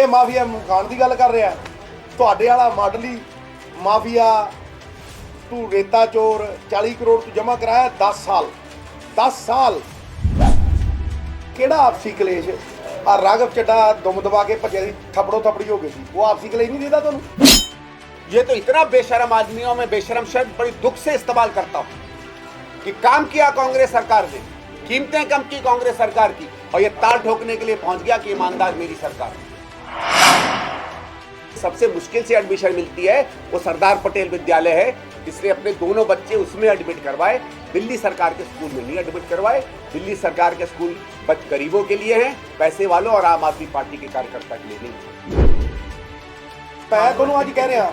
Mafia ਖਾਣ ਦੀ ਗੱਲ ਕਰ ਰਿਹਾ ਤੁਹਾਡੇ ਵਾਲਾ ਮਾਡਲੀ ਮਾਫੀਆ ਤੂੰ ਰੇਤਾ ਚੋਰ 40 ਕਰੋੜ ਤੂੰ ਜਮ੍ਹਾਂ ਕਰਾਇਆ 10 ਸਾਲ ਕਿਹੜਾ ਆਪਸੀ ਕਲੇਸ਼ ਆ ਰਾਘਵ ਚੱਡਾ ਦੁਮ ਦਬਾ ਕੇ ਭੱਜਿਆ ਸੀ ਥਪੜੋ ਥਪੜੀ ਹੋ ਗਈ ਸੀ ਉਹ ਆਪਸੀ ਕਲੇਸ਼ नहीं देता ਤੁਹਾਨੂੰ ये तो इतना बेशरम आदमियों में बेशरम शब्द बड़ी दुख से इस्तेमाल करता हूं कि काम किया कांग्रेस सरकार ने, कीमतें कम की कांग्रेस सरकार की, और ये ताल ठोकने के लिए पहुंच गया कि ईमानदार मेरी सरकार। सबसे मुश्किल से एडमिशन मिलती है वो सरदार पटेल विद्यालय है, इसलिए अपने दोनों बच्चे उसमें एडमिट करवाए। दिल्ली सरकार के स्कूल में नहीं एडमिट करवाए। दिल्ली सरकार के स्कूल गरीबों के लिए हैं, पैसे वालों और आम आदमी पार्टी के कार्यकर्ता के लिए नहीं। मैं ਤੁਹਾਨੂੰ ਅੱਜ ਕਹਿ ਰਿਹਾ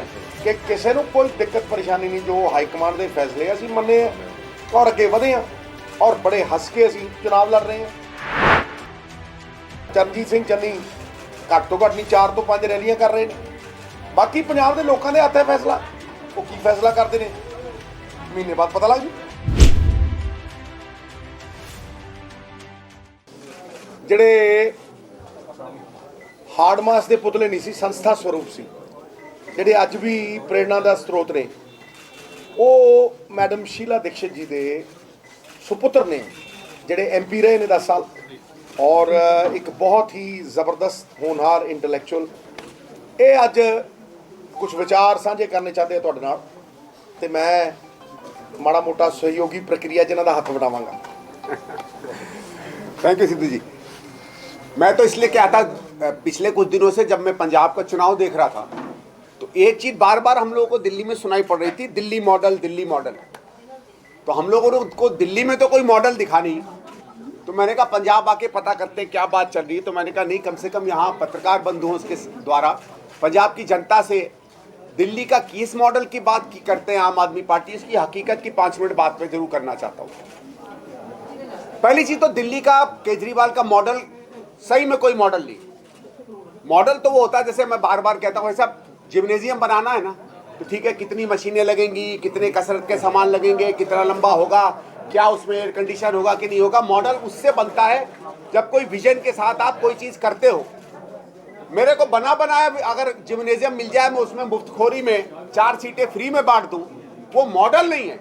ਕਿ ਕਿਸੇ ਨੂੰ ਕੋਈ ਦਿੱਕਤ ਪਰੇਸ਼ਾਨੀ ਨਹੀਂ ਜੋ ਹਾਈ ਕਮਾਂਡ ਦੇ ਫੈਸਲੇ ਅਸੀਂ ਮੰਨੇ ਆ ਔਰ ਅੱਗੇ ਵਧੇ ਆ ਔਰ ਬੜੇ ਹੱਸ ਕੇ ਅਸੀਂ ਚੁਣਾਵ ਲੜ ਰਹੇ ਆ। ਚਰਨਜੀਤ ਸਿੰਘ ਚੰਨੀ ਘੱਟ ਤੋਂ ਘੱਟ ਨਹੀਂ 4 ਤੋਂ 5 ਰੈਲੀਆਂ ਕਰ ਰਹੇ ਨੇ। ਬਾਕੀ ਪੰਜਾਬ ਦੇ ਲੋਕਾਂ ਦੇ ਹੱਥ ਹੈ ਫੈਸਲਾ, ਉਹ ਕੀ ਫੈਸਲਾ ਕਰਦੇ ਨੇ ਮਹੀਨੇ ਬਾਅਦ ਪਤਾ ਲੱਗ ਜੂ। ਜਿਹੜੇ ਹਾਰਡ ਮਾਸ ਦੇ ਪੁਤਲੇ ਨਹੀਂ ਸੀ, ਸੰਸਥਾ ਸਰੂਪ ਸੀ, ਜਿਹੜੇ ਅੱਜ ਵੀ ਪ੍ਰੇਰਣਾ ਦਾ ਸਰੋਤ ਨੇ, ਉਹ ਮੈਡਮ ਸ਼ੀਲਾ ਦੀਕਸ਼ਿਤ ਜੀ ਦੇ ਸੁਪੁੱਤਰ ਨੇ ਜਿਹੜੇ ਐਮਪੀ ਰਹੇ ਨੇ 10 ਸਾਲ ਔਰ ਇੱਕ ਬਹੁਤ ਹੀ ਜ਼ਬਰਦਸਤ ਹੋਣਹਾਰ ਇੰਟੈਲੈਕਚੁਅਲ। ਇਹ ਅੱਜ ਕੁਝ ਵਿਚਾਰ ਸਾਂਝੇ ਕਰਨੇ ਚਾਹਦੇ ਆ ਤੁਹਾਡੇ ਨਾਲ ਤੇ ਮੈਂ ਮਾੜਾ ਮੋਟਾ ਸਹਿਯੋਗੀ ਪ੍ਰਕਿਰਿਆ ਜਿਨ੍ਹਾਂ ਦਾ ਹੱਥ ਵਟਾਵਾਂਗਾ। थैंक यू सिद्धू जी। मैं तो इसलिए क्या था, पिछले कुछ दिनों से जब मैं पंजाब का चुनाव देख रहा था तो एक चीज बार बार हम लोगों को दिल्ली में सुनाई पड़ रही थी, दिल्ली मॉडल दिल्ली मॉडल। तो हम लोगों को दिल्ली में तो कोई मॉडल दिखा नहीं, तो मैंने कहा पंजाब आके पता करते हैं क्या बात चल रही है। तो मैंने कहा नहीं, कम से कम यहाँ पत्रकार बंधुओं के द्वारा पंजाब की जनता से दिल्ली का किस मॉडल की बात की करते हैं आम आदमी पार्टी, इसकी हकीकत की 5 मिनट बात में जरूर करना चाहता हूँ। पहली चीज तो दिल्ली का केजरीवाल का मॉडल सही में कोई मॉडल नहीं। मॉडल तो वो होता है, जैसे मैं बार बार कहता हूँ, ऐसा जिम्नेजियम बनाना है ना तो ठीक है, कितनी मशीनें लगेंगी, कितने कसरत के सामान लगेंगे, कितना लंबा होगा, क्या उसमें एयर कंडीशन होगा कि नहीं होगा। मॉडल उससे बनता है जब कोई विजन के साथ आप कोई चीज करते हो। मेरे को बना बनाया अगर जिम्नेजियम मिल जाए, मैं उसमें मुफ्तखोरी में 4 सीटें फ्री में बांट दूं, वो मॉडल नहीं है,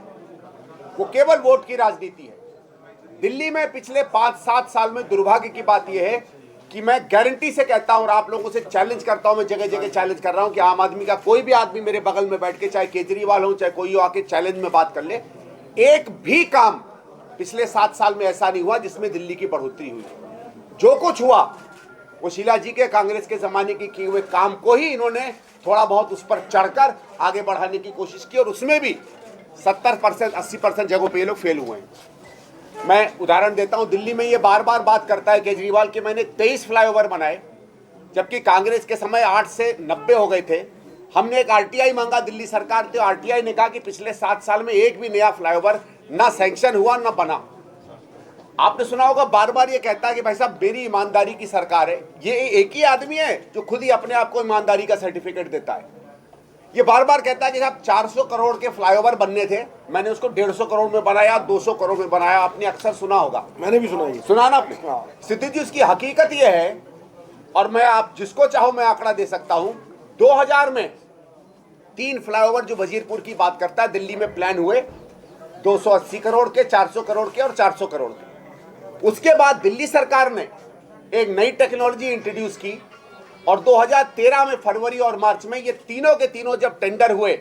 वो केवल वोट की राजनीति है। दिल्ली में पिछले 5-7 साल में दुर्भाग्य की बात यह है कि मैं गारंटी से कहता हूं और आप लोगों से चैलेंज करता हूं, मैं जगह जगह चैलेंज कर रहा हूं कि आम आदमी का कोई भी आदमी मेरे बगल में बैठ के, चाहे केजरीवाल हो चाहे कोई हो, आके चैलेंज में बात कर ले, एक भी काम पिछले 7 साल में ऐसा नहीं हुआ जिसमें दिल्ली की बढ़ोतरी हुई। जो कुछ हुआ वो शीला जी के कांग्रेस के जमाने की किए हुए काम को ही इन्होंने थोड़ा बहुत उस पर चढ़कर आगे बढ़ाने की कोशिश की, और उसमें भी 70% 80% जगहों पर ये लोग फेल हुए हैं। मैं उदाहरण देता हूं, दिल्ली में ये बार बार बात करता है केजरीवाल कि मैंने 23 फ्लाईओवर बनाए, जबकि कांग्रेस के समय 8 से 90 हो गए थे। हमने एक आरटीआई मांगा दिल्ली सरकार से, आरटीआई ने कहा कि पिछले 7 साल में एक भी नया फ्लाईओवर ना सैंक्शन हुआ ना बना। आपने सुना होगा बार बार ये कहता है कि भाई साहब मेरी ईमानदारी की सरकार है। ये एक ही आदमी है जो खुद ही अपने आप को ईमानदारी का सर्टिफिकेट देता है। ये बार बार कहता है कि साहब 400 करोड़ के फ्लाईओवर बनने थे, मैंने उसको 150 करोड़ में बनाया, 200 करोड़ में बनाया। आपने अक्सर सुना होगा, मैंने भी सुना, सुना ना आपने। सिद्धू जी, उसकी हकीकत ये है, और मैं आप जिसको चाहो मैं आंकड़ा दे सकता हूं, 2000 में 3 फ्लाईओवर जो वजीरपुर की बात करता है दिल्ली में प्लान हुए, 280 करोड़ के, 400 करोड़ के और 400 करोड़ के। उसके बाद दिल्ली सरकार ने एक नई टेक्नोलॉजी इंट्रोड्यूस की और 2013 में फरवरी और मार्च में ये तीनों के तीनों जब टेंडर हुए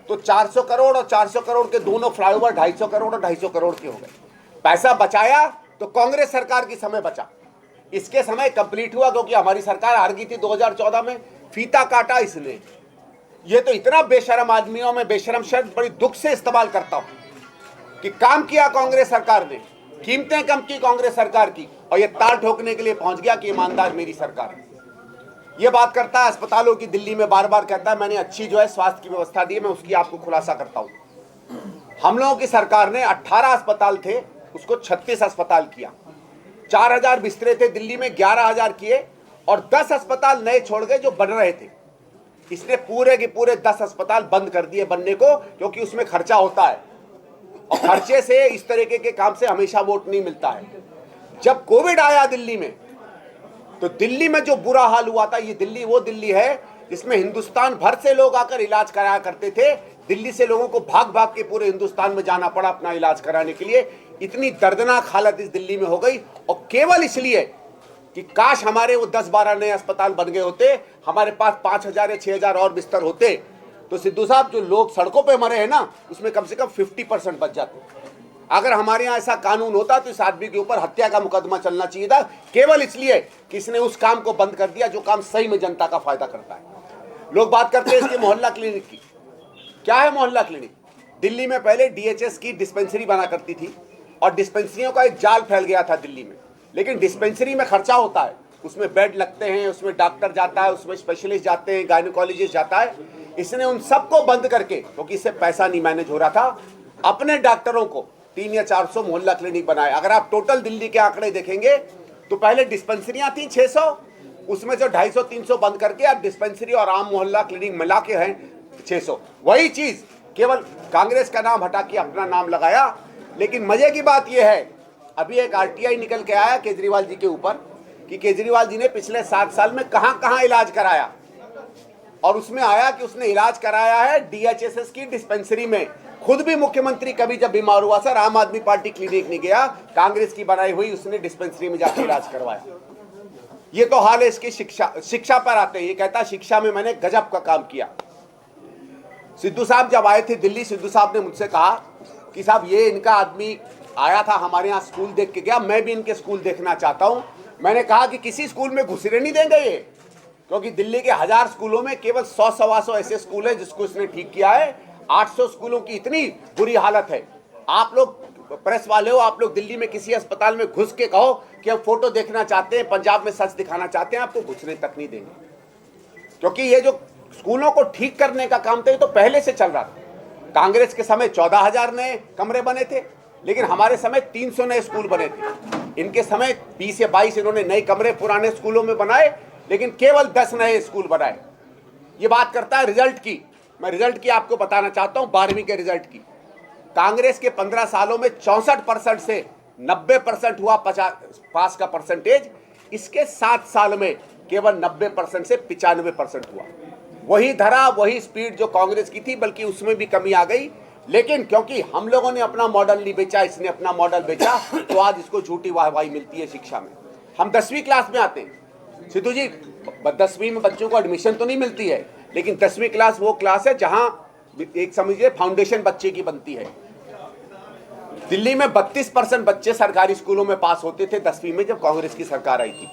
तो 400 करोड़ और 400 करोड़ के दोनों फ्लाईओवर 250 करोड़ और 250 करोड़ के हो गए। पैसा बचाया तो कांग्रेस सरकार की समय बचा, इसके समय कंप्लीट हुआ क्योंकि हमारी सरकार हार गई थी 2014 में, फीता काटा इसने। ये तो इतना बेशरम आदमियों में बेशरम शब्द बड़ी दुख से इस्तेमाल करता हूं कि काम किया कांग्रेस सरकार ने, कीमतें कम की कांग्रेस सरकार की, और ये ताल ठोकने के लिए पहुंच गया कि ईमानदार मेरी सरकार है। ये बात करता है अस्पतालों की, दिल्ली में बार बार कहता है मैंने अच्छी जो है स्वास्थ्य की व्यवस्था दी है। मैं उसकी आपको खुलासा करता हूं। हम लोगों की सरकार ने 18 अस्पताल थे, उसको 36 अस्पताल किया। 4000 बिस्तरे थे दिल्ली में, 11000 किए, और 10 अस्पताल नए छोड़ गए जो बन रहे थे। इसने पूरे के पूरे 10 अस्पताल बंद कर दिए बनने को, क्योंकि उसमें खर्चा होता है और खर्चे से, इस तरीके के काम से हमेशा वोट नहीं मिलता है। जब कोविड आया दिल्ली में तो दिल्ली में जो बुरा हाल हुआ था, ये दिल्ली वो दिल्ली है जिसमें हिंदुस्तान भर से लोग आकर इलाज कराया करते थे। दिल्ली से लोगों को भाग भाग के पूरे हिंदुस्तान में जाना पड़ा अपना इलाज कराने के लिए। इतनी दर्दनाक हालत इस दिल्ली में हो गई, और केवल इसलिए कि काश हमारे वो 10-12 नए अस्पताल बन गए होते, हमारे पास 5,000 या 6,000 और बिस्तर होते, तो सिद्धू साहब जो लोग सड़कों पे मरे हैं ना, उसमें कम से कम 50% बच जाते। अगर हमारे यहाँ ऐसा कानून होता तो इस आदमी के ऊपर हत्या का मुकदमा चलना चाहिए था, केवल इसलिए कि इसने उस काम को बंद कर दिया जो काम सही में जनता का फायदा करता है। लोग बात करते हैं इसके मोहल्ला क्लिनिक की। क्या है मोहल्ला क्लिनिक? दिल्ली में पहले डीएचएस की डिस्पेंसरी बना करती थी, और डिस्पेंसरियों का एक जाल फैल गया था दिल्ली में। लेकिन डिस्पेंसरी में खर्चा होता है, उसमें बेड लगते हैं, उसमें डॉक्टर जाता है, उसमें स्पेशलिस्ट जाते हैं, गायनोकोलॉजिस्ट जाता है। इसने उन सबको बंद करके, क्योंकि इससे पैसा नहीं मैनेज हो रहा था, अपने डॉक्टरों को 300 या 400 मोहल्ला क्लिनिक बनाए। अगर आप टोटल दिल्ली के आंकड़े देखेंगे तो पहले डिस्पेंसरियां थी 600, उसमें से 250-300 बंद करके अब डिस्पेंसरी और आम मोहल्ला क्लिनिक मिला के हैं 600। वही चीज केवल कांग्रेस का नाम हटा के अपना नाम लगाया। लेकिन मजे की बात यह है, अभी एक आरटीआई निकल के आया केजरीवाल जी के ऊपर कि केजरीवाल जी ने पिछले 7 साल में कहां कहां इलाज कराया, और उसमें आया कि उसने इलाज कराया है डीएचएसएस की डिस्पेंसरी में। खुद भी मुख्यमंत्री कभी जब बीमार हुआ सर, आम आदमी पार्टी क्लिनिक नहीं गया, कांग्रेस की बनाई हुई उसने डिस्पेंसरी में जाकर इलाज करवाया। ये तो हाल है इसकी। शिक्षा पर आते हैं, ये कहता शिक्षा में मैंने गजब का काम किया। सिद्धू साहब जब आए थे दिल्ली, सिद्धू साहब ने मुझसे कहा कि साहब ये इनका आदमी आया था हमारे यहाँ, स्कूल देख के गया, मैं भी इनके स्कूल देखना चाहता हूँ। मैंने कहा कि किसी स्कूल में घुसरे नहीं देंगे ये, क्योंकि दिल्ली के 1000 स्कूलों में केवल 100-125 ऐसे स्कूल हैं जिसको इसने ठीक किया है। 800 स्कूलों की इतनी बुरी हालत है। आप लोग प्रेस वाले हो, आप लोग दिल्ली में किसी अस्पताल में घुस के कहो कि हम फोटो देखना चाहते हैं, पंजाब में सच दिखाना चाहते हैं, आपको घुसने तक नहीं देंगे। क्योंकि ये जो स्कूलों को ठीक करने का काम था ये तो पहले से चल रहा था। कांग्रेस के समय 14,000 नए कमरे बने थे, लेकिन हमारे समय 300 नए स्कूल बने थे। इनके समय 20 या 22 इन्होंने नए कमरे पुराने स्कूलों में बनाए, लेकिन केवल 10 नए स्कूल बनाए। ये बात करता है रिजल्ट की। मैं रिजल्ट की आपको बताना चाहता हूं, 12वीं के रिजल्ट की। कांग्रेस के 15 सालों में 64% से 90% हुआ पास का परसेंटेज। इसके 7 साल में केवल 90% से 95% हुआ। वही धरा, वही स्पीड जो कांग्रेस की थी, बल्कि उसमें भी कमी आ गई। लेकिन क्योंकि हम लोगों ने अपना मॉडल नहीं बेचा, इसने अपना मॉडल बेचा, तो आज इसको झूठी वाहवाही मिलती है शिक्षा में। हम 10वीं क्लास में आते हैं सिद्धू जी, 10वीं में बच्चों को एडमिशन तो नहीं मिलती है, लेकिन 10वीं क्लास वो क्लास है जहां एक समझिए फाउंडेशन बच्चे की बनती है। दिल्ली में 32% बच्चे सरकारी स्कूलों में पास होते थे 10वीं में, जब कांग्रेस की सरकार आई थी।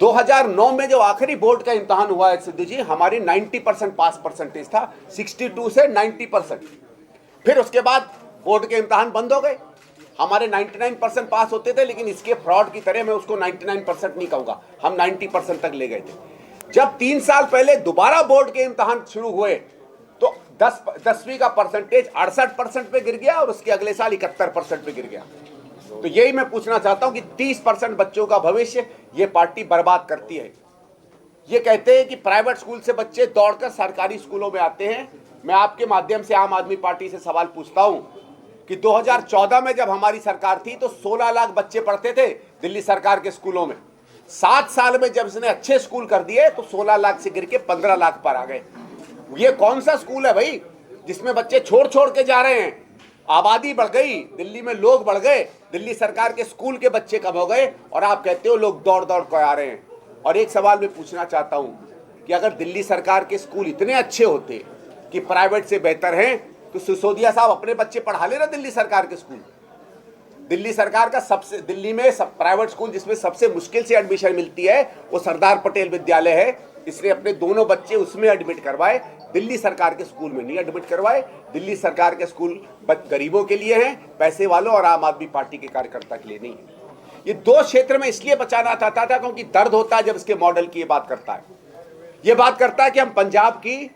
2009 में जो आखिरी बोर्ड का इम्तहान हुआ है सिद्धू जी, हमारी 90% पास परसेंटेज था, 62 से 90%। फिर उसके बाद बोर्ड के इम्तहान बंद हो गए। हमारे 99% पास होते थे, लेकिन इसके फ्रॉड की तरह मैं उसको 99% नहीं कहूंगा, हम 90% तक ले गए थे। जब 3 साल पहले दोबारा बोर्ड के इम्तहान शुरू हुए तो 10वीं का परसेंटेज 68% पे गिर गया, और उसके अगले साल 71% पे गिर गया। तो यही मैं पूछना चाहता हूं कि 30% बच्चों का भविष्य ये पार्टी बर्बाद करती है। ये कहते हैं कि प्राइवेट स्कूल से बच्चे दौड़कर सरकारी स्कूलों में आते हैं। मैं आपके माध्यम से आम आदमी पार्टी से सवाल पूछता हूं कि 2014 में जब हमारी सरकार थी तो 16 लाख बच्चे पढ़ते थे दिल्ली सरकार के स्कूलों में। 7 साल में जब इसने अच्छे स्कूल कर दिए तो 16 लाख से गिर के 15 लाख पर आ गए। ये कौन सा स्कूल है भाई जिसमें बच्चे छोड़ छोड़ के जा रहे हैं? आबादी बढ़ गई, दिल्ली में लोग बढ़ गए, दिल्ली सरकार के स्कूल के बच्चे कम हो गए, और आप कहते हो लोग दौड़ दौड़ कर आ रहे हैं। और एक सवाल मैं पूछना चाहता हूं कि अगर दिल्ली सरकार के स्कूल इतने अच्छे होते कि प्राइवेट से बेहतर हैं, तो सिसोदिया साहब अपने बच्चे पढ़ा लेना दिल्ली सरकार के स्कूल। दिल्ली सरकार का सबसे, दिल्ली में प्राइवेट स्कूल जिसमें सबसे मुश्किल से एडमिशन मिलती है वो सरदार पटेल विद्यालय है। इसने अपने दोनों बच्चे उसमें एडमिट करवाए, दिल्ली सरकार के स्कूल में नहीं एडमिट करवाए। दिल्ली सरकार के स्कूल गरीबों के लिए हैं, पैसे वालों और आम आदमी पार्टी के कार्यकर्ता के लिए नहीं है। ये 2 क्षेत्र में इसलिए बचाना चाहता था क्योंकि दर्द होता है जब इसके मॉडल की ये बात करता है। ये बात करता है कि हम पंजाब की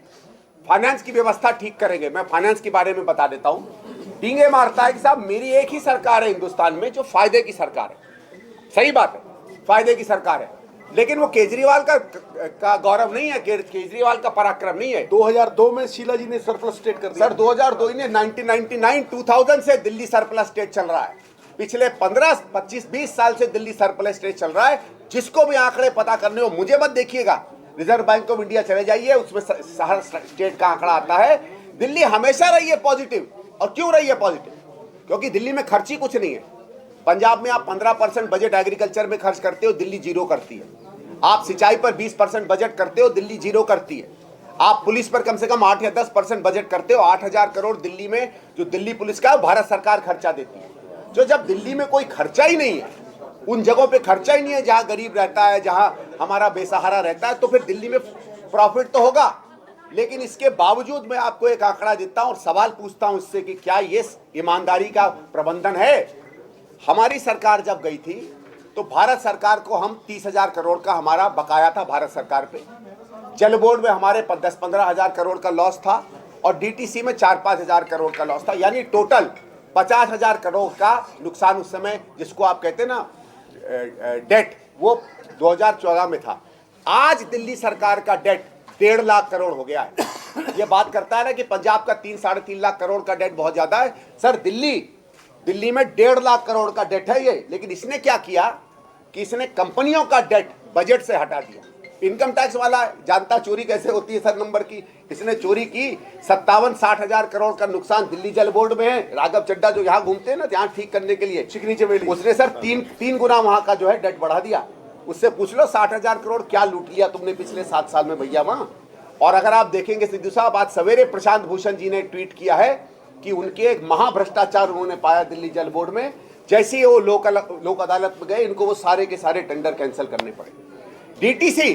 फाइनेंस की व्यवस्था ठीक करेंगे। मैं फाइनेंस के बारे में बता देता हूं। डींगे मारता है कि साहब मेरी एक ही सरकार है हिंदुस्तान में जो फायदे की सरकार है। सही बात है, फायदे की सरकार है, लेकिन वो केजरीवाल का गौरव नहीं है, केजरीवाल का पराक्रम नहीं है। 2002 में शीला जी ने सरप्लस स्टेट कर दिया। सर 2002 ने 1999 2000 से दिल्ली सरप्लस स्टेट चल रहा है। पिछले 15, 25, 20 साल से दिल्ली सरप्लस स्टेट चल रहा है। जिसको भी आंकड़े पता करने हो, मुझे मत देखिएगा, रिजर्व बैंक ऑफ इंडिया चले जाइए, उसमें हर स्टेट का आंकड़ा आता है। दिल्ली हमेशा रही है पॉजिटिव। और क्यों रही है पॉजिटिव? क्योंकि दिल्ली में खर्ची कुछ नहीं है। पंजाब में आप 15% बजट एग्रीकल्चर में खर्च करते हो, दिल्ली जीरो करती है। आप सिंचाई पर 20% बजट करते हो, दिल्ली जीरो करती है। आप पुलिस पर कम से कम 8 या 10% बजट करते हो। 8,000 करोड़ दिल्ली में जो दिल्ली पुलिस का है, भारत सरकार खर्चा देती है। जो जब दिल्ली में कोई खर्चा ही नहीं है, उन जगहों पे खर्चा ही नहीं है जहां गरीब रहता है, जहां हमारा बेसहारा रहता है, तो फिर दिल्ली में प्रॉफिट तो होगा। लेकिन इसके बावजूद मैं आपको एक आंकड़ा देता हूं और सवाल पूछता हूं इससे कि क्या ये ईमानदारी का प्रबंधन है? हमारी सरकार जब गई थी तो भारत सरकार को हम 30,000 करोड़ का हमारा बकाया था भारत सरकार पे। जल बोर्ड में हमारे 10-15 हजार करोड़ का लॉस था और डीटीसी में 4-5 हजार करोड़ का लॉस था। यानी टोटल 50,000 करोड़ का नुकसान उस समय, जिसको आप कहते हैं ना डेट, वो 2014 में था। आज दिल्ली सरकार का डेट 1.5 लाख करोड़ हो गया है। ये बात करता है ना कि पंजाब का 3-3.5 लाख करोड़ का डेट बहुत ज्यादा है। सर, दिल्ली में 1.5 लाख करोड़ का डेट है ये। लेकिन इसने क्या किया कि इसने कंपनियों का डेट बजट से हटा दिया। इनकम टैक्स वाला जानता चोरी कैसे होती है सर नंबर की। इसने चोरी की 57-60 हजार करोड़ का नुकसान दिल्ली जल बोर्ड में है। राघव चड्डा जो यहाँ घूमते हैं ना ध्यान ठीक करने के लिए, चिकनी चमेली, उसने सर तीन गुना वहां का जो है डेट बढ़ा दिया। उससे पूछ लो 60,000 करोड़ क्या लूट लिया तुमने पिछले 7 साल में भैया वहां। और अगर आप देखेंगे सिद्धू साहब, आज सवेरे प्रशांत भूषण जी ने ट्वीट किया है कि उनके एक महाभ्रष्टाचार उन्होंने पाया दिल्ली जल बोर्ड में। जैसे ही वो लोक अदालत में गए, इनको वो सारे के सारे टेंडर कैंसिल करने पड़े। डीटीसी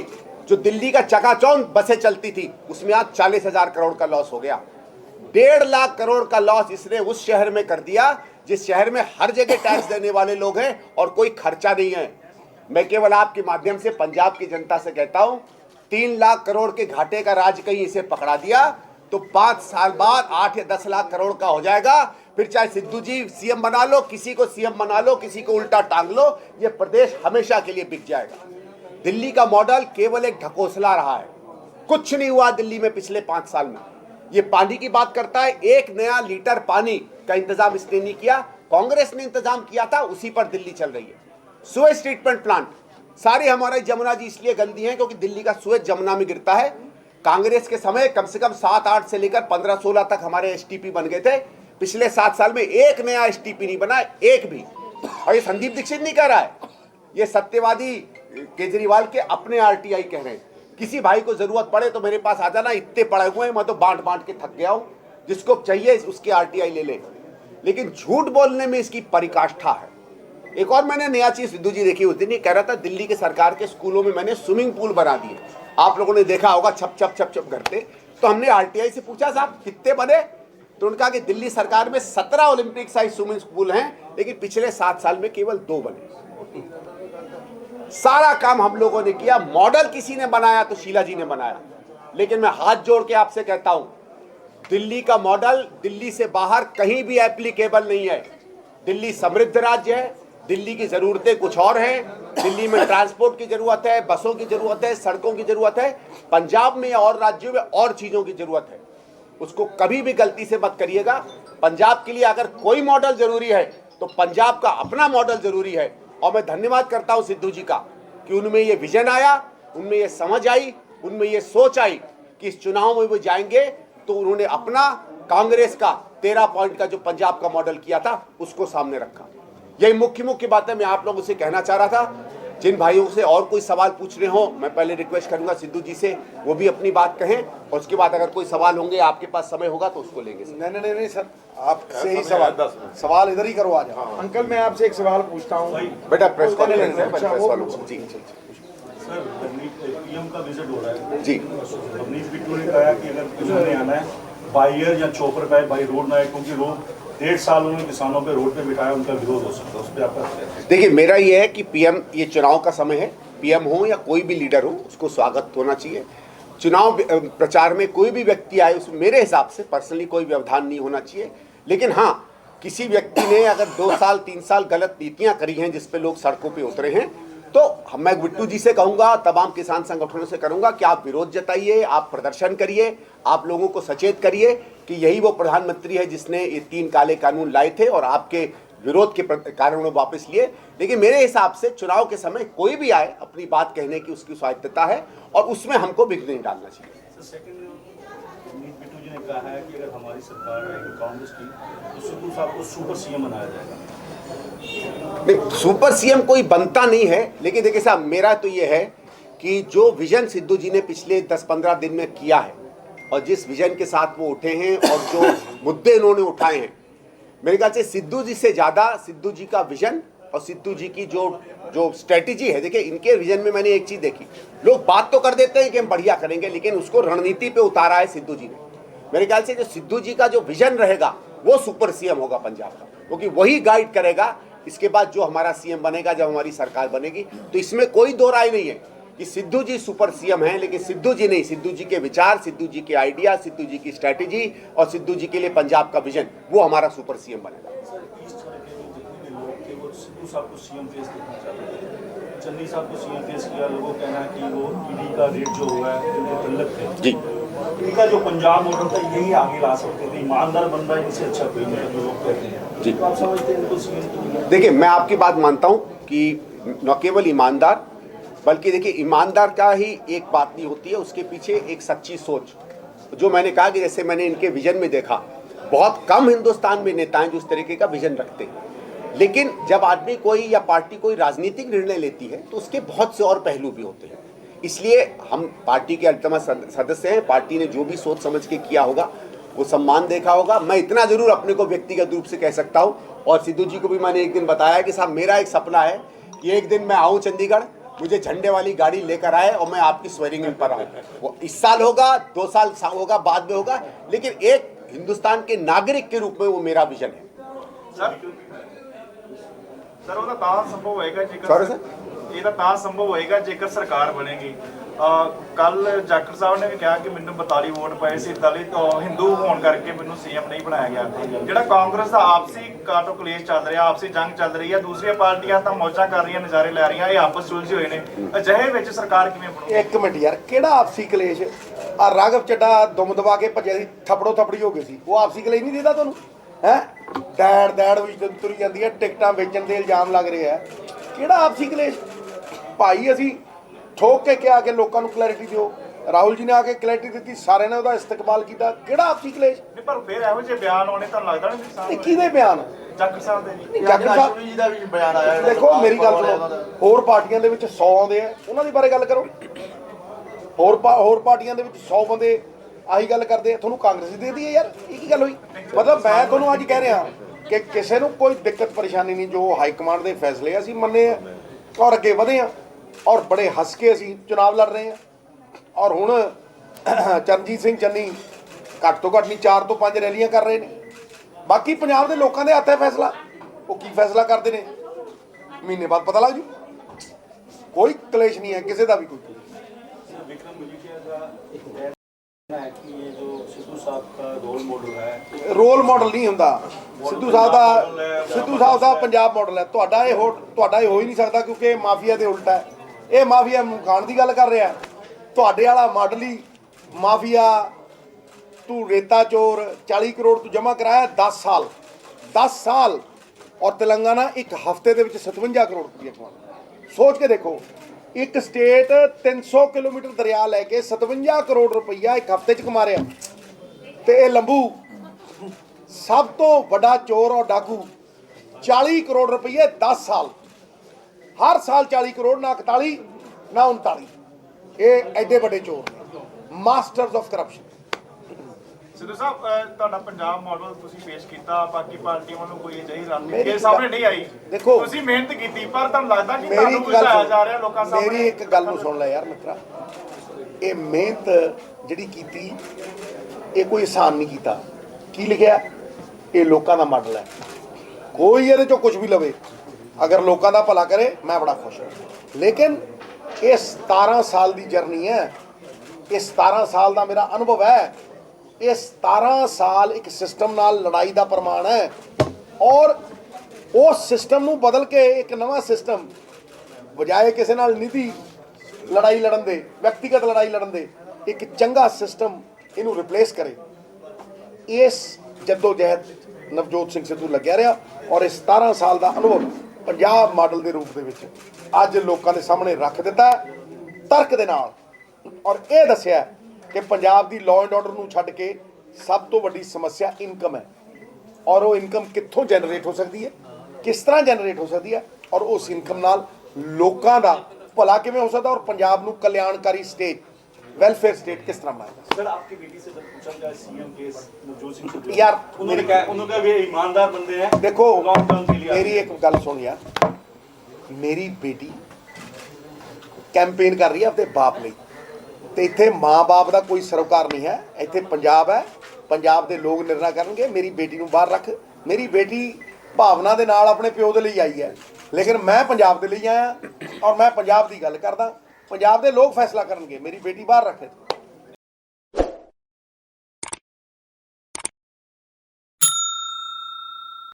जो दिल्ली का चकाचौंध बसें चलती थी, उसमें आज 40,000 करोड़ का लॉस हो गया। 1.5 लाख करोड़ का लॉस इसने उस शहर में कर दिया जिस शहर में हर जगह टैक्स देने वाले लोग हैं और कोई खर्चा नहीं है। मैं केवल आपके माध्यम से पंजाब की जनता से कहता हूं, 3 लाख करोड़ के घाटे का राज कहीं इसे पकड़ा दिया तो 5 साल बाद 8 या 10 लाख करोड़ का हो जाएगा। फिर चाहे सिद्धू जी सीएम बना लो, किसी को सीएम बना लो, किसी को उल्टा टांग लो, ये प्रदेश हमेशा के लिए बिक जाएगा। दिल्ली का मॉडल केवल एक ढकोसला रहा है। कुछ नहीं हुआ दिल्ली में पिछले 5 साल में। ये पानी की बात करता है, 1 नया लीटर पानी का इंतजाम इसने नहीं किया, कांग्रेस ने इंतजाम किया था, उसी पर दिल्ली चल रही है। सुएज ट्रीटमेंट प्लांट, सारी हमारी जमुना जी इसलिए गंदी है क्योंकि दिल्ली का सुएज जमुना में गिरता है। कांग्रेस के समय कम से कम 7-8 से लेकर 15-16 तक हमारे एसटीपी बन गए थे। पिछले 7 साल में एक नया एसटीपी नहीं बना, एक भी। और ये संदीप दीक्षित नहीं कह रहा है, ये सत्यवादी केजरीवाल के अपने आरटीआई कह रहे हैं। किसी भाई को जरूरत पड़े तो मेरे पास आ जाना, इतने पड़े हुए हैं, मैं तो बांट बांट के थक गया हूं। जिसको चाहिए उसके आरटीआई ले ले। लेकिन झूठ बोलने में इसकी परिकाष्ठा है। एक और मैंने नया चीज सिद्धू जी देखी, उस दिन ये कह रहा था दिल्ली के सरकार के स्कूलों में मैंने स्विमिंग पूल बना दिए। आप लोगों ने देखा होगा, छप छप छप छप करते। तो हमने आरटीआई से पूछा साहब कितने बने, तो उनका कि दिल्ली सरकार में 17 ओलंपिक साइज स्विमिंग पूल हैं, लेकिन पिछले 7 साल में केवल 2 बने। सारा काम हम लोगों ने किया। मॉडल किसी ने बनाया तो शीला जी ने बनाया। लेकिन मैं हाथ जोड़ के आपसे कहता हूं, दिल्ली का मॉडल दिल्ली से बाहर कहीं भी एप्लीकेबल नहीं है। दिल्ली समृद्ध राज्य है, दिल्ली की जरूरतें कुछ और हैं। दिल्ली में ट्रांसपोर्ट की जरूरत है, बसों की जरूरत है, सड़कों की जरूरत है। पंजाब में और राज्यों में और चीजों की जरूरत है। उसको कभी भी गलती से मत करिएगा। पंजाब के लिए अगर कोई मॉडल जरूरी है तो पंजाब का अपना मॉडल जरूरी है। और मैं धन्यवाद करता हूं सिद्धू जी का कि उनमें ये विजन आया, उनमें ये समझ आई, उनमें ये सोच आई कि इस चुनाव में वो जाएंगे तो उन्होंने अपना कांग्रेस का 13 पॉइंट का जो पंजाब का मॉडल किया था उसको सामने रखा। यही मुख्य बातें मैं आप लोगों से कहना चाह रहा था। जिन भाइयों से और कोई सवाल पूछ रहे हो, मैं पहले रिक्वेस्ट करूंगा सिद्धू जी से वो भी अपनी बात कहें, और उसके बाद अगर कोई सवाल होंगे आपके पास समय होगा तो उसको लेंगे। नहीं सर, आपसे ही सवाल इधर ही करो आज। अंकल मैं आपसे एक सवाल पूछता हूँ। बेटा प्रेस कॉन्फ्रेंस है, प्रेस वालों को जी। सर, पीएम का विजिट हो रहा है जी। रवनीश बिट्टू ने कहा कि अगर उन्होंने आना है बाई एयर या चोपर का है, बाई रोड ना है, क्योंकि लोग 1.5 साल उन्होंने किसानों पे रोड पे बिठाया, उनका विरोध हो सकता है। उस पर आपका देखिए, मेरा ये है कि पीएम, ये चुनाव का समय है, पीएम हो या कोई भी लीडर हो उसको स्वागत होना चाहिए। चुनाव प्रचार में कोई भी व्यक्ति आए उसमें मेरे हिसाब से पर्सनली कोई व्यवधान नहीं होना चाहिए। लेकिन हाँ, किसी व्यक्ति ने अगर 2 साल 3 साल गलत नीतियां करी हैं जिस पे लोग सड़कों पे उतरे हैं, तो मैं बिट्टू जी से कहूंगा, तमाम किसान संगठनों से करूंगा कि आप विरोध जताइए, आप प्रदर्शन करिए, आप लोगों को सचेत करिए कि यही वो प्रधानमंत्री है जिसने ये 3 काले कानून लाए थे और आपके विरोध के कारण उन्होंने वापस लिए। लेकिन मेरे हिसाब से चुनाव के समय कोई भी आए, अपनी बात कहने की उसकी स्वायत्तता है और उसमें हमको विघ्न नहीं डालना चाहिए। सेकंड मीत बिट्टू जी ने कहा है कि अगर हमारी सरकार रहेगी कांग्रेस की तो सिद्धू साहब को सुपर सीएम बनाया जाएगा। नहीं, सुपर सीएम कोई बनता नहीं है, लेकिन देखिए साहब, मेरा तो ये है कि जो विजन सिद्धू जी ने पिछले 10-15 दिन में किया है और जिस विजन के साथ वो उठे हैं और जो मुद्दे इन्होंने उठाए हैं, मेरे ख्याल से सिद्धू जी से ज़्यादा सिद्धू जी का विजन और सिद्धू जी की जो स्ट्रेटेजी है, देखिए इनके विजन में मैंने एक चीज़ देखी, लोग बात तो कर देते हैं कि हम बढ़िया करेंगे, लेकिन उसको रणनीति पे उतारा है सिद्धू जी ने। मेरे ख्याल से जो सिद्धू जी का जो विजन रहेगा वो सुपर सीएम होगा पंजाब का, क्योंकि वही गाइड करेगा इसके बाद जो हमारा सीएम बनेगा, जब हमारी सरकार बनेगी। तो इसमें कोई दो राय नहीं है कि सिद्धू जी सुपर सीएम हैं, लेकिन सिद्धू जी नहीं, सिद्धू जी के विचार, सिद्धू जी के आइडिया, सिद्धू जी की स्ट्रैटेजी और सिद्धू जी के लिए पंजाब का विजन, वो हमारा सुपर सीएम बनेगा। इस तरह के जितने भी लोग थे वो सिद्धू साहब को सीएम फेस देखना चाहते थे। चन्नी साहब को सीएम फेस किया, लोगों का कहना है कि वो ईडी का रेट जो हुआ है उनके तल्लक थे जी। इनका जो पंजाब मॉडल था यही आगे ला सकते थे, ईमानदार बंदा इनसे अच्छा कोई नहीं है जो लोग कहते हैं जी। तो आप समझते हैं इनको सीएम क्यों नहीं? देखिए, मैं आपकी बात मानता हूं कि न केवल ईमानदार, बल्कि देखिए ईमानदार का ही एक बात नहीं होती है, उसके पीछे एक सच्ची सोच। जो मैंने कहा कि जैसे मैंने इनके विजन में देखा, बहुत कम हिंदुस्तान में नेता हैं जो इस तरीके का विजन रखते हैं। लेकिन जब आदमी कोई या पार्टी कोई राजनीतिक निर्णय लेती है तो उसके बहुत से और पहलू भी होते हैं। इसलिए हम पार्टी के अल्तमा सदस्य हैं, पार्टी ने जो भी सोच समझ के किया होगा वो सम्मान देखा होगा। मैं इतना जरूर अपने को व्यक्तिगत रूप से कह सकता हूँ, और सिद्धू जी को भी मैंने एक दिन बताया कि साहब मेरा एक सपना है कि एक दिन मैं आऊँ चंडीगढ़, मुझे झंडे वाली गाड़ी लेकर आए और मैं आपकी स्वेरिंग इन पर आऊँ। वो इस साल होगा, 2 साल होगा, बाद में होगा, लेकिन एक हिंदुस्तान के नागरिक के रूप में वो मेरा विजन है। ਸਰ ਉਹਦਾ ਤਾਂ ਸੰਭਵ ਹੋਏਗਾ Sorry, sir? ਜੇਕਰ ਇਹਦਾ ਤਾਂ ਸੰਭਵ ਹੋਏਗਾ ਜੇਕਰ ਸਰਕਾਰ ਬਣੇਗੀ। ਕੱਲ ਜਾਖੜ ਸਾਹਿਬ ਨੇ ਵੀ ਕਿਹਾ ਕਿ ਮੈਨੂੰ 42 ਵੋਟ ਪਏ ਸੀ, ਦਲਿਤ ਹਿੰਦੂ ਹੋਣ ਕਰਕੇ ਮੈਨੂੰ ਸੀਐਮ ਨਹੀਂ ਬਣਾਇਆ ਗਿਆ। ਜਿਹੜਾ ਕਾਂਗਰਸ ਦਾ ਆਪਸੀ ਕਾਟੋ ਕਲੇਸ਼ ਚੱਲ ਰਿਹਾ, ਆਪਸੀ ਜੰਗ ਚੱਲ ਰਹੀ ਹੈ, ਦੂਸਰੀਆਂ ਪਾਰਟੀਆਂ ਤਾਂ ਮੌਜਾਂ ਕਰ ਰਹੀਆਂ, ਨਜ਼ਾਰੇ ਲੈ ਰਹੀਆਂ, ਇਹ ਆਪਸ ਚ ਉਲਝੇ ਹੋਏ ਨੇ। ਅਜਿਹੇ ਵਿੱਚ ਸਰਕਾਰ ਕਿਵੇਂ ਬਣੂ? ਇੱਕ ਮਿੰਟ ਯਾਰ, ਕਿਹੜਾ ਆਪਸੀ ਕਲੇਸ਼? ਆ ਰਾਘਵ ਚੱਡਾ ਦੁਮ ਦਬਾ ਕੇ ਭੱਜਿਆ ਸੀ, ਥਪੜੋ ਥਪੜੀ ਹੋ ਗਈ ਸੀ, ਉਹ ਆਪਸੀ ਕਲੇਸ਼ ਨਹੀਂ ਦੇਦਾ ਤੁਹਾਨੂੰ? ਹੈ ਦੈੜ ਵਿੱਚ ਤੁਰੀ ਜਾਂਦੀ ਹੈ, ਟਿਕਟਾਂ ਵੇਚਣ ਦੇ ਇਲਜ਼ਾਮ ਲੱਗ ਰਹੇ ਆ, ਕਿਹੜਾ ਆਪਸੀ ਕਲੇਸ਼? ਭਾਈ ਅਸੀਂ ਠੋਕ ਕੇ ਕਿਹਾ ਕਿ ਲੋਕਾਂ ਨੂੰ ਕਲੈਰਿਟੀ ਦਿਓ, ਰਾਹੁਲ ਜੀ ਨੇ ਆ ਕੇ ਕਲੈਰਿਟੀ ਦਿੱਤੀ, ਸਾਰਿਆਂ ਨੇ ਉਹਦਾ ਇਸਤਕਬਾਲ ਕੀਤਾ, ਕਿਹੜਾ ਆਪਸੀ ਕਲੇਸ਼? ਨਹੀਂ ਪਰ ਫਿਰ ਇਹੋ ਜਿਹੇ ਬਿਆਨ ਆਉਣੇ ਤੁਹਾਨੂੰ ਲੱਗਦਾ ਨਹੀਂ ਇਹ ਕਿਹਦੇ ਬਿਆਨ? ਜਾਖੜ ਸਾਹਿਬ ਦੇ ਜੀ। ਜਾਖੜ ਸਾਹਿਬ ਜੀ ਦਾ ਵੀ ਬਿਆਨ ਆਇਆ। ਦੇਖੋ ਮੇਰੀ ਗੱਲ ਸੁਣੋ, ਹੋਰ ਪਾਰਟੀਆਂ ਦੇ ਵਿੱਚ 100 ਆਉਂਦੇ ਆ, ਉਹਨਾਂ ਦੇ ਬਾਰੇ ਗੱਲ ਕਰੋ। ਹੋਰ ਪਾਰਟੀਆਂ ਦੇ ਵਿੱਚ 100 ਬੰਦੇ ਆਹੀ ਗੱਲ ਕਰਦੇ ਆ, ਤੁਹਾਨੂੰ ਕਾਂਗਰਸ ਦੀ ਦੇ ਦਈਏ ਯਾਰ, ਇਹ ਕੀ ਗੱਲ ਹੋਈ? ਮਤਲਬ ਮੈਂ ਤੁਹਾਨੂੰ ਅੱਜ ਕਹਿ ਰਿਹਾ ਕਿ ਕਿਸੇ ਨੂੰ ਕੋਈ ਦਿੱਕਤ ਪਰੇਸ਼ਾਨੀ ਨਹੀਂ, ਜੋ ਹਾਈ ਕਮਾਂਡ ਦੇ ਫੈਸਲੇ ਅਸੀਂ ਮੰਨੇ ਆ ਔਰ ਅੱਗੇ ਵਧੇ ਆ, ਔਰ ਬੜੇ ਹੱਸ ਕੇ ਅਸੀਂ ਚੁਣਾਵ ਲੜ ਰਹੇ ਆ। ਔਰ ਹੁਣ ਚਰਨਜੀਤ ਸਿੰਘ ਚੰਨੀ ਘੱਟ ਤੋਂ ਘੱਟ ਨਹੀਂ 4 ਤੋਂ 5 ਰੈਲੀਆਂ ਕਰ ਰਹੇ ਨੇ। ਬਾਕੀ ਪੰਜਾਬ ਦੇ ਲੋਕਾਂ ਦੇ ਹੱਥ ਹੈ ਫੈਸਲਾ, ਉਹ ਕੀ ਫੈਸਲਾ ਕਰਦੇ ਨੇ ਮਹੀਨੇ ਬਾਅਦ ਪਤਾ ਲੱਗ ਜੂ। ਕੋਈ ਕਲੇਸ਼ ਨਹੀਂ ਹੈ ਕਿਸੇ ਦਾ ਵੀ। ਕੋਈ विक्रम मजीठिया का कहना है कि ये जो सिद्धू साहब का रोल मॉडल है, ਰੋਲ ਮਾਡਲ ਨਹੀਂ ਹੁੰਦਾ ਸਿੱਧੂ ਸਾਹਿਬ ਦਾ ਪੰਜਾਬ ਮਾਡਲ ਹੈ। ਤੁਹਾਡਾ ਇਹ ਹੋ ਹੀ ਨਹੀਂ ਸਕਦਾ, ਕਿਉਂਕਿ ਇਹ ਮਾਫੀਆ ਦੇ ਉਲਟਾ ਹੈ। ਇਹ ਮਾਫੀਆ ਮੁਕਾਣ ਦੀ ਗੱਲ ਕਰ ਰਿਹਾ, ਤੁਹਾਡੇ ਵਾਲਾ ਮਾਡਲ ਹੀ ਮਾਫੀਆ। ਤੂੰ ਰੇਤਾ ਚੋਰ 40 ਕਰੋੜ ਤੂੰ ਜਮ੍ਹਾਂ ਕਰਾਇਆ 10 ਸਾਲ ਔਰ तेलंगाना ਇੱਕ ਹਫ਼ਤੇ ਦੇ ਵਿੱਚ 57 ਕਰੋੜ ਰੁਪਏ ਕਮਾਉਂਦਾ। ਸੋਚ ਕੇ ਦੇਖੋ, ਇੱਕ ਸਟੇਟ 300 ਕਿਲੋਮੀਟਰ ਦਰਿਆ ਲੈ ਕੇ 57 ਕਰੋੜ ਰੁਪਈਆ ਇੱਕ ਹਫ਼ਤੇ 'ਚ ਕਮਾ ਰਿਹਾ। ਤੇ ਇਹ ਲੰਬੂ ਸਭ ਤੋਂ ਵੱਡਾ ਚੋਰ ਔਰ ਡਾਕੂ 40 ਕਰੋੜ ਰੁਪਈਏ 10 ਸਾਲ, ਹਰ ਸਾਲ 40 ਕਰੋੜ, ਨਾ 41 ਨਾ 39। ਇਹ ਐਡੇ ਵੱਡੇ ਚੋਰ ਨੇ, ਮਾਸਟਰਸ ਆਫ ਕਰਪਸ਼ਨ। ਸਿੱਧੂ ਸਾਹਿਬ ਤੁਹਾਡਾ ਪੰਜਾਬ ਮਾਡਲ ਤੁਸੀਂ ਪੇਸ਼ ਕੀਤਾ, ਬਾਕੀ ਪਾਰਟੀਆਂ ਵੱਲੋਂ ਕੋਈ ਅਜਿਹੀ ਰਣਨੀਤੀ ਸਾਹਮਣੇ ਨਹੀਂ ਆਈ। ਦੇਖੋ, ਤੁਸੀਂ ਮਿਹਨਤ ਕੀਤੀ, ਪਰ ਤੁਹਾਨੂੰ ਲੱਗਦਾ ਕਿ ਮੇਰੀ ਤੁਹਾਨੂੰ ਇੱਕ ਗੱਲ ਬੁਝਾਇਆ ਜਾ ਰਿਹਾ ਲੋਕਾਂ ਸਾਹਮਣੇ? ਮੇਰੀ ਇੱਕ ਗੱਲ ਨੂੰ ਸੁਣ ਲੈ ਯਾਰ ਮਿੱਤਰਾ, ਇਹ ਮਿਹਨਤ ਜਿਹੜੀ ਕੀਤੀ ਇਹ ਕੋਈ ਆਸਾਨ ਨਹੀਂ ਕੀਤਾ। ਕੀ ਲਿਖਿਆ? ਇਹ ਲੋਕਾਂ ਦਾ ਮਾਡਲ ਹੈ। ਕੋਈ ਇਹਦੇ ਚੋਂ ਕੁਝ ਵੀ ਲਵੇ, ਅਗਰ ਲੋਕਾਂ ਦਾ ਭਲਾ ਕਰੇ ਮੈਂ ਬੜਾ ਖੁਸ਼ ਹਾਂ। ਲੇਕਿਨ ਇਹ 17 ਸਾਲ ਦੀ ਜਰਨੀ ਹੈ, ਇਹ 17 ਸਾਲ ਦਾ ਮੇਰਾ ਅਨੁਭਵ ਹੈ। ਇਹ 17 ਸਾਲ ਇੱਕ ਸਿਸਟਮ ਨਾਲ ਲੜਾਈ ਦਾ ਪ੍ਰਮਾਣ ਹੈ, ਔਰ ਉਸ ਸਿਸਟਮ ਨੂੰ ਬਦਲ ਕੇ ਇੱਕ ਨਵਾਂ ਸਿਸਟਮ, ਬਜਾਏ ਕਿਸੇ ਨਾਲ ਨਿੱਜੀ ਲੜਾਈ ਲੜਨ ਦੇ, ਵਿਅਕਤੀਗਤ ਲੜਾਈ ਲੜਨ ਦੇ, ਇੱਕ ਚੰਗਾ ਸਿਸਟਮ ਇਹਨੂੰ ਰਿਪਲੇਸ ਕਰੇ। ਇਸ ਜੱਦੋ ਜਹਿਦ ਨਵਜੋਤ ਸਿੰਘ ਸਿੱਧੂ ਲੱਗਿਆ ਰਿਹਾ ਔਰ ਇਸ 17 ਸਾਲ ਦਾ ਅਨੁਭਵ ਪੰਜਾਬ ਮਾਡਲ ਦੇ ਰੂਪ ਦੇ ਵਿੱਚ ਅੱਜ ਲੋਕਾਂ ਦੇ ਸਾਹਮਣੇ ਰੱਖ ਦਿੱਤਾ ਤਰਕ ਦੇ ਨਾਲ, ਔਰ ਇਹ ਦੱਸਿਆ ਕਿ ਪੰਜਾਬ ਦੀ ਲਾਅ ਐਂਡ ਆਰਡਰ ਨੂੰ ਛੱਡ ਕੇ ਸਭ ਤੋਂ ਵੱਡੀ ਸਮੱਸਿਆ ਇਨਕਮ ਹੈ, ਔਰ ਉਹ ਇਨਕਮ ਕਿੱਥੋਂ ਜਨਰੇਟ ਹੋ ਸਕਦੀ ਹੈ, ਕਿਸ ਤਰ੍ਹਾਂ ਜਨਰੇਟ ਹੋ ਸਕਦੀ ਹੈ, ਔਰ ਉਸ ਇਨਕਮ ਨਾਲ ਲੋਕਾਂ ਦਾ ਭਲਾ ਕਿਵੇਂ ਹੋ ਸਕਦਾ, ਔਰ ਪੰਜਾਬ ਨੂੰ ਕਲਿਆਣਕਾਰੀ ਸਟੇਟ, वेलफेयर स्टेट किस तरह बनाएगा। सर आपकी बेटी से जब पूछा गया सीएम के नवजोत सिंह सिद्धू यार उन्होंने कहा वे ईमानदार बंदे हैं। देखो लॉन्ग टर्म के लिए मेरी एक गल सुन यार, मेरी बेटी कैंपेन कर रही है अपने बाप ਲਈ ਤੇ ਇੱਥੇ ਮਾਂ-ਬਾਪ ਦਾ ਕੋਈ ਸਰੋਕਾਰ ਨਹੀਂ ਹੈ, ਇੱਥੇ ਪੰਜਾਬ ਹੈ, ਪੰਜਾਬ ਦੇ ਲੋਕ ਨਿਰਣਾ ਕਰਨਗੇ। ਮੇਰੀ ਬੇਟੀ ਨੂੰ ਬਾਹਰ ਰੱਖ, ਮੇਰੀ ਬੇਟੀ ਭਾਵਨਾ ਦੇ ਨਾਲ ਆਪਣੇ ਪਿਓ ਦੇ ਲਈ ਆਈ ਹੈ, ਲੇਕਿਨ ਮੈਂ ਪੰਜਾਬ ਦੇ ਲਈ ਆਇਆ ਔਰ ਮੈਂ ਪੰਜਾਬ ਦੀ ਗੱਲ ਕਰਦਾ, ਪੰਜਾਬ ਦੇ ਲੋਕ ਫੈਸਲਾ ਕਰਨਗੇ। ਮੇਰੀ ਬੇਟੀ ਬਾਹਰ ਰੱਖ।